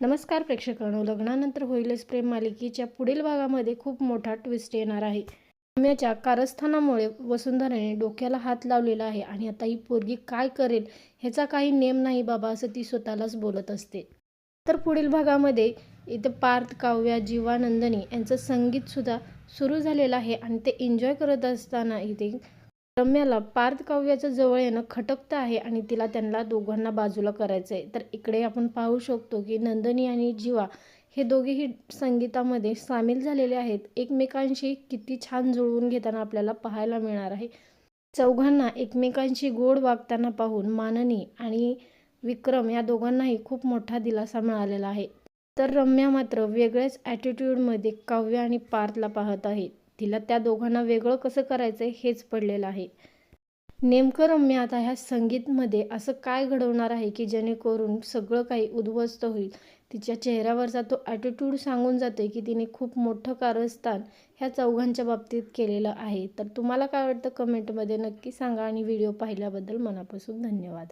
नमस्कार प्रेक्षकांनो, लग्नानंतर होईलच प्रेम मालिकेच्या पुढील भागामध्ये खूप मोठा ट्विस्ट येणार आहे. रम्याच्या कारस्थानामुळे वसुंधराने डोक्याला हात लावलेला आहे आणि आता ही पोरगी काय करेल ह्याचा काही नेम नाही बाबा, असं ती स्वतःलाच बोलत असते. तर पुढील भागामध्ये इथं पार्थ, काव्या, जीवा, नंदिनी यांचं संगीत सुद्धा सुरू झालेलं आहे आणि ते एन्जॉय करत असताना इथे रम्याला पार्थ काव्याच्या जवळ येणं खटकतं आहे आणि तिला त्यांना दोघांना बाजूला करायचं आहे. तर इकडे आपण पाहू शकतो की नंदिनी आणि जीवा हे दोघेही संगीतामध्ये सामील झालेले आहेत. एकमेकांशी किती छान जुळवून घेताना आपल्याला पाहायला मिळणार आहे. चौघांना एकमेकांशी गोड वागताना पाहून माननी आणि विक्रम या दोघांनाही खूप मोठा दिलासा मिळालेला आहे. तर रम्या मात्र वेगळ्याच ॲटिट्यूडमध्ये काव्य आणि पार्थला पाहत आहे. तिला त्या दोघांना वेगळं कसं करायचं हेच पडलेलं आहे. नेमकं रम्या आता ह्या संगीतमध्ये असं काय घडवणार आहे की जेणेकरून सगळं काही उद्ध्वस्त होईल. तिच्या चेहऱ्यावरचा तो ॲटिट्यूड सांगून जाते की तिने खूप मोठं कारस्थान ह्या चौघांच्या बाबतीत केलेलं आहे. तर तुम्हाला काय वाटतं कमेंटमध्ये नक्की सांगा आणि व्हिडिओ पाहिल्याबद्दल मनापासून धन्यवाद.